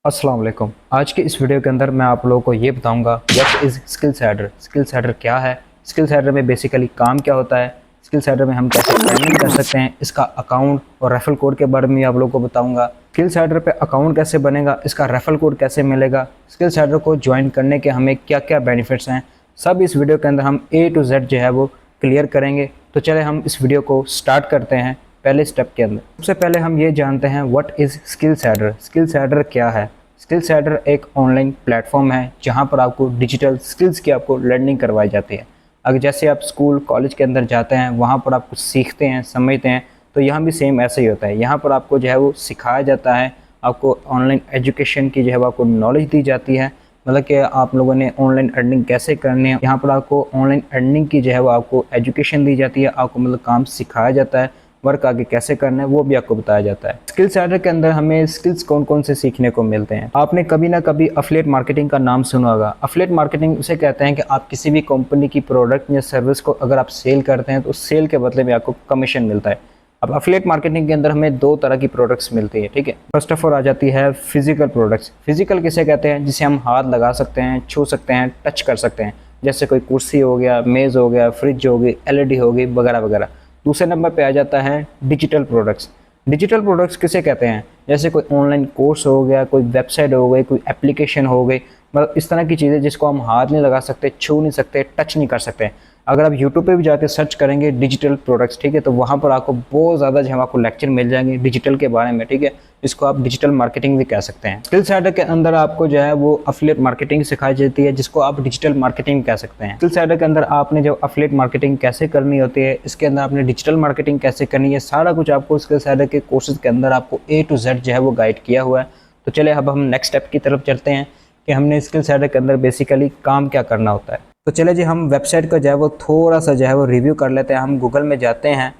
अस्सलाम वालेकुम। आज के इस वीडियो के अंदर मैं आप लोगों को ये बताऊंगा what is skills adder. Skills adder क्या है, स्किल्स एडर में बेसिकली काम क्या होता है, स्किल्स एडर में हम कैसे अर्निंग कर सकते हैं, इसका अकाउंट और रेफरल कोड के बारे में आप लोगों को बताऊंगा। स्किल्स एडर पे अकाउंट कैसे बनेगा, इसका रेफरल कोड कैसे मिलेगा, स्किल्स एडर को ज्वाइन करने के हमें क्या क्या बेनिफिट्स हैं, सब इस वीडियो के अंदर हम A to Z जो है वो क्लियर करेंगे। तो चले हम इस वीडियो को स्टार्ट करते हैं। पहले स्टेप के अंदर सबसे पहले हम ये जानते हैं what is skills adder. Skills adder क्या है? स्किल्स एडर एक ऑनलाइन प्लेटफॉर्म है जहाँ पर आपको डिजिटल स्किल्स की आपको लर्निंग करवाई जाती है। अगर जैसे आप स्कूल कॉलेज के अंदर जाते हैं वहाँ पर आप कुछ सीखते हैं समझते हैं, तो यहाँ भी सेम ऐसा ही होता है। यहाँ पर आपको जो है वो सिखाया जाता है, आपको ऑनलाइन एजुकेशन की जो है वो आपको नॉलेज दी जाती है। मतलब कि आप लोगों ने ऑनलाइन अर्निंग कैसे करनी है, यहाँ पर आपको ऑनलाइन अर्निंग की जो है वो आपको एजुकेशन दी जाती है, आपको मतलब काम सिखाया जाता है, वर्क आगे कैसे करना है वो भी आपको बताया जाता है। स्किल्स एडर के अंदर हमें स्किल्स कौन कौन से सीखने को मिलते हैं। आपने कभी ना कभी अफिलिएट मार्केटिंग का नाम सुना होगा। अफिलिएट मार्केटिंग उसे कहते हैं कि आप किसी भी कंपनी की प्रोडक्ट या सर्विस को अगर आप सेल करते हैं तो उस सेल के बदले में आपको कमीशन मिलता है। अब अफिलिएट मार्केटिंग के अंदर हमें दो तरह की प्रोडक्ट्स मिलती है, ठीक है। फर्स्ट ऑफ ऑल आ जाती है फिजिकल प्रोडक्ट्स। फिजिकल किसे कहते हैं? जिसे हम हाथ लगा सकते हैं, छू सकते हैं, टच कर सकते हैं, जैसे कोई कुर्सी हो गया, मेज़ हो गया, फ्रिज हो गई, LED हो गई, वगैरह वगैरह। दूसरे नंबर पे आ जाता है डिजिटल प्रोडक्ट्स। डिजिटल प्रोडक्ट्स किसे कहते हैं? जैसे कोई ऑनलाइन कोर्स हो गया, कोई वेबसाइट हो गई, कोई एप्लीकेशन हो गई, मतलब इस तरह की चीज़ें जिसको हम हाथ नहीं लगा सकते, छू नहीं सकते, टच नहीं कर सकते। अगर आप यूट्यूब पे भी जाके सर्च करेंगे डिजिटल प्रोडक्ट्स, ठीक है, तो वहाँ पर आपको बहुत ज़्यादा जो है आपको लेक्चर मिल जाएंगे डिजिटल के बारे में, ठीक है, जिसको आप डिजिटल मार्केटिंग भी कह सकते हैं। स्किल्स एडर के अंदर आपको जो है वो अफिलिएट मार्केटिंग सिखाई जाती है, जिसको आप डिजिटल मार्केटिंग कह सकते हैं। स्किल्स एडर के अंदर आपने जो अफिलिएट मार्केटिंग कैसे करनी होती है, इसके अंदर आपने डिजिटल मार्केटिंग कैसे करनी है, सारा कुछ आपको स्किल्स एडर के कोर्सेज के अंदर आपको A to Z जो है वो गाइड किया हुआ है। तो चलिए अब हम नेक्स्ट स्टेप की तरफ चलते हैं कि हमने स्किल्स एडर के अंदर बेसिकली काम क्या करना होता है। तो चले जी हम वेबसाइट को जो है वो थोड़ा सा जो है वो रिव्यू कर लेते हैं। हम गूगल में जाते हैं,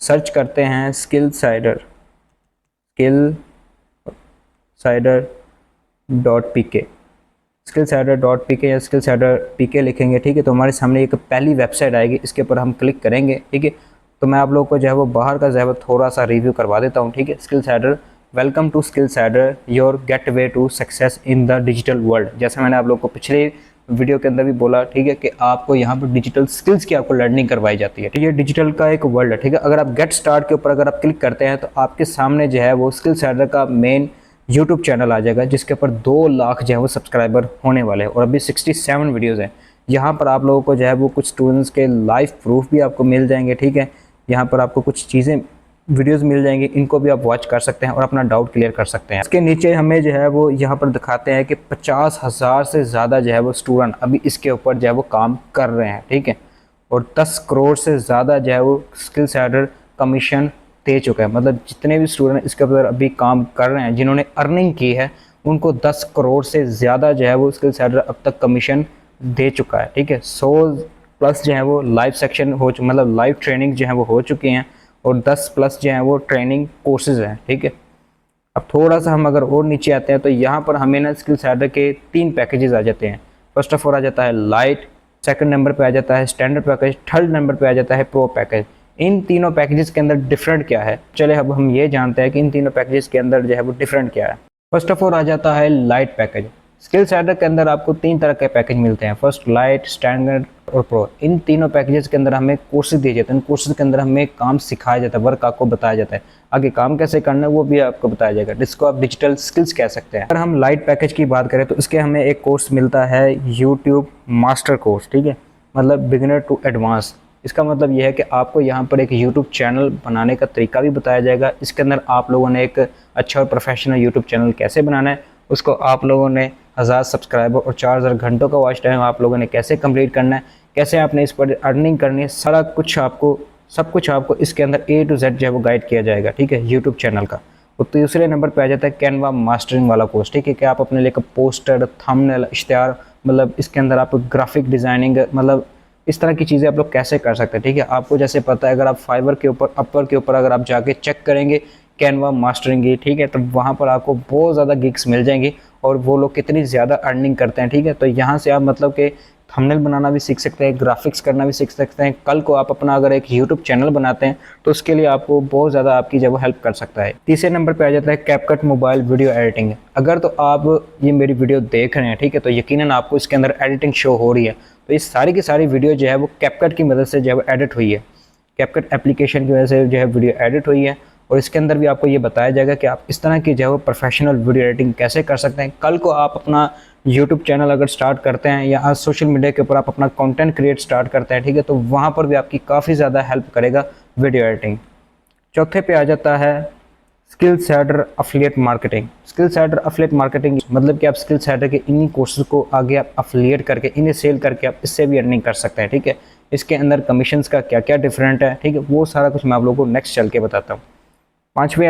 सर्च करते हैं स्किल्स एडर, skillsider.pk, skillsider.pk या skillsider.pk लिखेंगे, ठीक है, तो हमारे सामने एक पहली वेबसाइट आएगी, इसके ऊपर हम क्लिक करेंगे, ठीक है। तो मैं आप लोगों को जो है वो बाहर का जो है वो थोड़ा सा रिव्यू करवा देता हूँ, ठीक है। Skills adder, welcome to skills adder, your gateway to success in the digital world. जैसे मैंने आप लोगों को पिछले वीडियो के अंदर भी बोला, ठीक है, कि आपको यहाँ पर डिजिटल स्किल्स की आपको लर्निंग करवाई जाती है। तो ये डिजिटल का एक वर्ल्ड है, ठीक है। अगर आप गेट स्टार्ट के ऊपर अगर आप क्लिक करते हैं तो आपके सामने जो है वो स्किल्स एडर का मेन यूट्यूब चैनल आ जाएगा, जिसके ऊपर 2 लाख जो है वो सब्सक्राइबर होने वाले हैं और अभी 67 वीडियोज़ हैं। यहाँ पर आप लोगों को जो है वो कुछ स्टूडेंट्स के लाइव प्रूफ भी आपको मिल जाएंगे, ठीक है। यहाँ पर आपको कुछ चीज़ें वीडियोस मिल जाएंगे, इनको भी आप वॉच कर सकते हैं और अपना डाउट क्लियर कर सकते हैं। इसके नीचे हमें जो है वो यहाँ पर दिखाते हैं कि 50,000 से ज़्यादा जो है वो स्टूडेंट अभी इसके ऊपर जो है वो काम कर रहे हैं, ठीक है, और 10 करोड़ से ज़्यादा जो है वो स्किल्स एडर कमीशन दे चुका है। मतलब जितने भी स्टूडेंट इसके ऊपर अभी काम कर रहे हैं, जिन्होंने अर्निंग की है, उनको 10 करोड़ से ज़्यादा जो है वो स्किल्स एडर अब तक कमीशन दे चुका है, ठीक है। 100+ जो है वो लाइव सेक्शन हो, मतलब लाइव ट्रेनिंग जो है वो हो चुकी हैं और 10+ जो है वो ट्रेनिंग कोर्सेज हैं, ठीक है। अब थोड़ा सा हम अगर और नीचे आते हैं तो यहाँ पर हमें ना स्किल्स एडर के 3 पैकेजेस आ जाते हैं। फर्स्ट ऑफ ऑल आ जाता है लाइट, सेकंड नंबर पे आ जाता है स्टैंडर्ड पैकेज, थर्ड नंबर पे आ जाता है प्रो पैकेज। इन तीनों पैकेजेस के अंदर डिफरेंट क्या है, चले अब हम ये जानते हैं कि इन तीनों पैकेजेस के अंदर जो है वो डिफरेंट क्या है। फर्स्ट ऑफ ऑल आ जाता है लाइट पैकेज। स्किल्स एडर के अंदर आपको 3 तरह के पैकेज मिलते हैं, फर्स्ट लाइट, स्टैंडर्ड और प्रो। इन तीनों पैकेजेस के अंदर हमें कोर्सेज दिए जाते हैं, इन कोर्सेज के अंदर हमें काम सिखाया जाता है, वर्क आपको बताया जाता है, आगे काम कैसे करना है वो भी आपको बताया जाएगा, जिसको आप डिजिटल स्किल्स कह सकते हैं। अगर हम लाइट पैकेज की बात करें तो इसके हमें एक कोर्स मिलता है यूट्यूब मास्टर कोर्स, ठीक है, मतलब बिगिनर टू एडवांस। इसका मतलब यह है कि आपको यहाँ पर एक यूट्यूब चैनल बनाने का तरीका भी बताया जाएगा। इसके अंदर आप लोगों ने एक अच्छा और प्रोफेशनल यूट्यूब चैनल कैसे बनाना है, उसको आप लोगों ने 1000 सब्सक्राइबर और 4000 घंटों का वॉच टाइम आप लोगों ने कैसे कंप्लीट करना है, कैसे आपने इस पर अर्निंग करनी है, सारा कुछ आपको, सब कुछ आपको इसके अंदर A to Z जो है वो गाइड किया जाएगा, ठीक है, यूट्यूब चैनल का। और दूसरे नंबर पे आ जाता है कैनवा मास्टरिंग वाला कोर्स, ठीक है, कि आप अपने लिए पोस्टर, थंबनेल, इश्तिहार, मतलब इसके अंदर आप ग्राफिक डिज़ाइनिंग, मतलब इस तरह की चीज़ें आप लोग कैसे कर सकते हैं, ठीक है। आपको जैसे पता है, अगर आप फाइवर के ऊपर, अपवर के ऊपर अगर आप जाके चेक करेंगे कैनवा मास्टरिंग की, ठीक है, तो वहाँ पर आपको बहुत ज़्यादा गिग्स मिल जाएंगी और वो लोग कितनी ज़्यादा अर्निंग करते हैं, ठीक है। तो यहाँ से आप मतलब कि थंबनेल बनाना भी सीख सकते हैं, ग्राफिक्स करना भी सीख सकते हैं। कल को आप अपना अगर एक यूट्यूब चैनल बनाते हैं तो उसके लिए आपको बहुत ज़्यादा आपकी जो हेल्प कर सकता है। तीसरे नंबर पे आ जाता है कैपकट मोबाइल वीडियो एडिटिंग। अगर तो आप ये मेरी वीडियो देख रहे हैं, ठीक है, तो यकीनन आपको इसके अंदर एडिटिंग शो हो रही है। तो ये सारी की सारी वीडियो जो है वो कैपकट की मदद से जो है एडिट हुई है, कैपकट एप्लीकेशन की वजह से जो है वीडियो एडिट हुई है। और इसके अंदर भी आपको ये बताया जाएगा कि आप इस तरह की जो है वो प्रोफेशनल वीडियो एडिटिंग कैसे कर सकते हैं। कल को आप अपना यूट्यूब चैनल अगर स्टार्ट करते हैं या आज सोशल मीडिया के ऊपर आप अपना कंटेंट क्रिएट स्टार्ट करते हैं, ठीक है, तो वहाँ पर भी आपकी काफ़ी ज़्यादा हेल्प करेगा वीडियो एडिटिंग। चौथे पे आ जाता है skill shader affiliate marketing. Skill shader affiliate marketing मतलब कि आप स्किल सेडर के इन्हीं कोर्सेज को आगे आप अफिलिएट करके इन्हें सेल करके आप इससे भी अर्निंग कर सकते हैं, ठीक है। इसके अंदर कमीशंस का क्या क्या डिफरेंट है, ठीक है, वो सारा कुछ मैं आप लोगों को नेक्स्ट चल के बताता हूँ। पाँचवें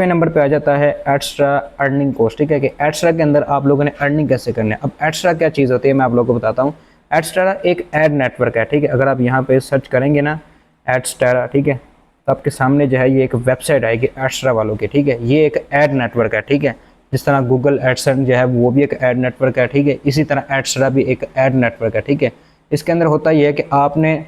नंबर पे आ जाता है एक्स्ट्रा अर्निंग कोर्स, ठीक है, कि एक्स्ट्रा के अंदर आप लोगों ने अर्निंग कैसे करनी है। अब एक्स्ट्रा क्या चीज़ होती है मैं आप लोगों को बताता हूँ। एक्स्ट्रा एक एड नेटवर्क है, ठीक है। अगर आप यहाँ पे सर्च करेंगे ना एक्स्ट्रा, ठीक है, तो आपके सामने जो है ये एक वेबसाइट आएगी एक्स्ट्रा वालों की, ठीक है। ये एक एड नेटवर्क है, ठीक है। जिस तरह गूगल एडसेंस जो है वो भी एक एड नेटवर्क है, ठीक है, इसी तरह एक्स्ट्रा भी एक एड नेटवर्क है, ठीक है। इसके अंदर होता ये है कि आपने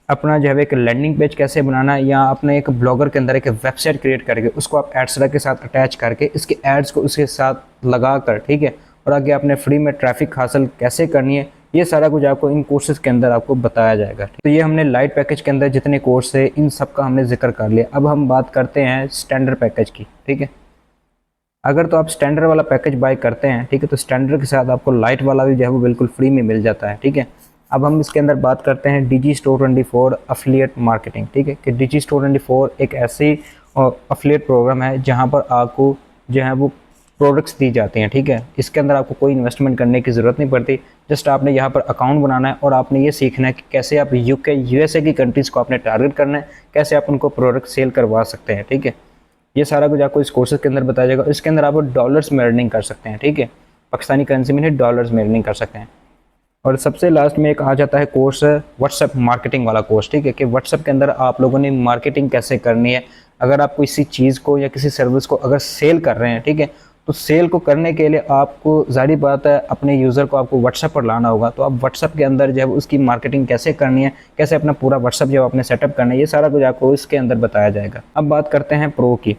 अपना जो है एक लैंडिंग पेज कैसे बनाना है, या अपने एक ब्लॉगर के अंदर एक वेबसाइट क्रिएट करके उसको आप एक्स्ट्रा के साथ अटैच करके इसके एड्स को उसके साथ लगा कर, ठीक है, और आगे आपने फ्री में ट्रैफिक हासिल कैसे करनी है, ये सारा कुछ आपको इन कोर्सेज के अंदर आपको बताया जाएगा। तो ये हमने लाइट पैकेज के अंदर जितने कोर्स है इन सब का हमने जिक्र कर लिया। अब हम बात करते हैं स्टैंडर्ड पैकेज की, ठीक है। अगर तो आप स्टैंडर्ड वाला पैकेज बाय करते हैं, ठीक है, तो स्टैंडर्ड के साथ आपको लाइट वाला भी जो है वो बिल्कुल फ्री में मिल जाता है, ठीक है। अब हम इसके अंदर बात करते हैं डिजी स्टोर 24 अफिलिएट मार्केटिंग, ठीक है, कि डिजी स्टोर 24 एक ऐसी अफिलिएट प्रोग्राम है जहां पर आपको जो है वो प्रोडक्ट्स दी जाती हैं, ठीक है। इसके अंदर आपको कोई इन्वेस्टमेंट करने की ज़रूरत नहीं पड़ती, जस्ट आपने यहाँ पर अकाउंट बनाना है और आपने ये सीखना है कि कैसे आप यूके यूएसए की कंट्रीज़ को आपने टारगेट करना है, कैसे आप उनको प्रोडक्ट सेल करवा सकते हैं, ठीक है। ये सारा कुछ आपको इस कोर्सेज के अंदर बताया जाएगा। इसके अंदर आप डॉलर्स में अर्निंग कर सकते हैं, ठीक है, पाकिस्तानी करेंसी में नहीं डॉलर्स में अर्निंग कर सकते हैं। और सबसे लास्ट में एक आ जाता है कोर्स व्हाट्सएप मार्केटिंग वाला कोर्स, ठीक है, कि व्हाट्सएप के अंदर आप लोगों ने मार्केटिंग कैसे करनी है। अगर आप किसी चीज़ को या किसी सर्विस को अगर सेल कर रहे हैं, ठीक है, तो सेल को करने के लिए आपको जाहिर बात है अपने यूज़र को आपको व्हाट्सएप पर लाना होगा। तो आप व्हाट्सएप के अंदर जब उसकी मार्केटिंग कैसे करनी है, कैसे अपना पूरा व्हाट्सएप जब आपने सेटअप करना है, ये सारा कुछ आपको इसके अंदर बताया जाएगा। अब बात करते हैं प्रो की।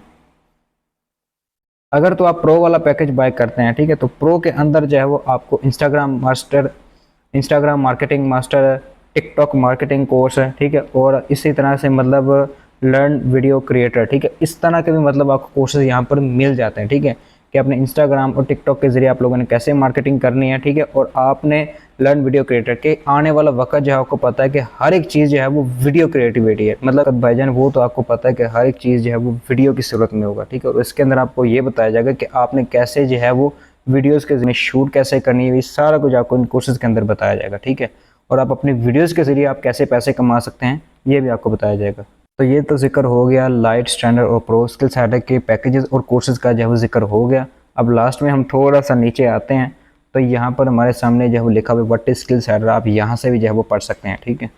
अगर तो आप प्रो वाला पैकेज बाय करते हैं, ठीक है, तो प्रो के अंदर जो है वो आपको Instagram marketing master, TikTok marketing course है, ठीक है, और इसी तरह से मतलब लर्न वीडियो क्रिएटर, ठीक है, इस तरह के भी मतलब आपको कोर्सेज यहाँ पर मिल जाते हैं, ठीक है, कि अपने इंस्टाग्राम और टिकटॉक के ज़रिए आप लोगों ने कैसे मार्केटिंग करनी है, ठीक है। और आपने लर्न वीडियो क्रिएटर के आने वाला वक्त जो है आपको पता है कि हर एक चीज़ जो है वो वीडियो क्रिएटिविटी है, मतलब भाईजान वो तो आपको पता है कि हर एक चीज़ जो है वो वीडियो की सूरत में होगा, ठीक है। और इसके अंदर आपको ये बताया जाएगा कि आपने कैसे जो है वो वीडियोज़ के ज़रिए शूट कैसे करनी है, ये सारा कुछ आपको इन कोर्सेज़ के अंदर बताया जाएगा, ठीक है। और आप अपनी वीडियोज़ के ज़रिए आप कैसे पैसे कमा सकते हैं ये भी आपको बताया जाएगा। तो ये तो जिक्र हो गया लाइट, स्टैंडर्ड और प्रो स्किल सेडर के पैकेजेस और कोर्सेज़ का जो है वो जिक्र हो गया। अब लास्ट में हम थोड़ा सा नीचे आते हैं, तो यहाँ पर हमारे सामने जो है वो लिखा हुआ व्हाट इज स्किल सेडर, आप यहाँ से भी जो है वो पढ़ सकते हैं, ठीक है।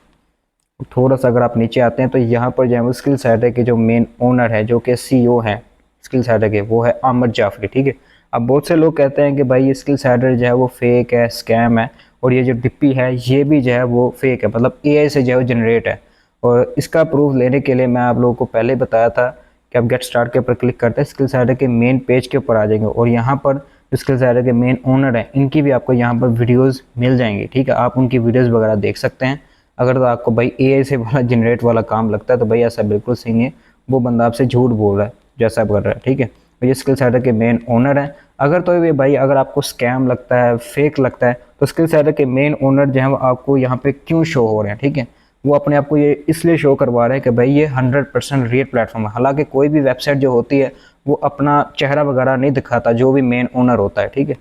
थोड़ा सा अगर आप नीचे आते हैं तो यहाँ पर जो है वो स्किल सेडर के जो मेन ओनर है, जो कि CEO हैं स्किल सेडर के, वो है आमिर जाफरी, ठीक है। अब बहुत से लोग कहते हैं कि भाई ये स्किल सेडर जो है वो फेक है, स्कैम है, और ये जो डिप्पी है ये भी जो है वो फेक है, मतलब AI से जो है वो जनरेट है। और इसका प्रूफ लेने के लिए मैं आप लोगों को पहले बताया था कि आप गेट स्टार्ट के ऊपर क्लिक करते हैं, स्किल सेडर के मेन पेज के ऊपर आ जाएंगे और यहाँ पर जो स्किल सेडर के मेन ओनर हैं इनकी भी आपको यहाँ पर वीडियोस मिल जाएंगी, ठीक है। आप उनकी वीडियोस वगैरह देख सकते हैं। अगर तो आपको भाई AI से वाला जनरेट वाला काम लगता है तो भाई ऐसा बिल्कुल सही नहीं है, वो बंदा आपसे झूठ बोल रहा है जैसा कर रहा है, ठीक है। तो ये स्किल सेडर के मेन ओनर हैं। अगर तो ये भाई अगर आपको स्कैम लगता है, फेक लगता है, तो स्किल सेडर के मेन ओनर जो है वो आपको यहाँ पे क्यों शो हो रहे हैं, ठीक है। वो अपने आप को ये इसलिए शो करवा रहे हैं कि भाई ये 100% रियल प्लेटफॉर्म है। हालांकि कोई भी वेबसाइट जो होती है वो अपना चेहरा वगैरह नहीं दिखाता, जो भी मेन ओनर होता है, ठीक है।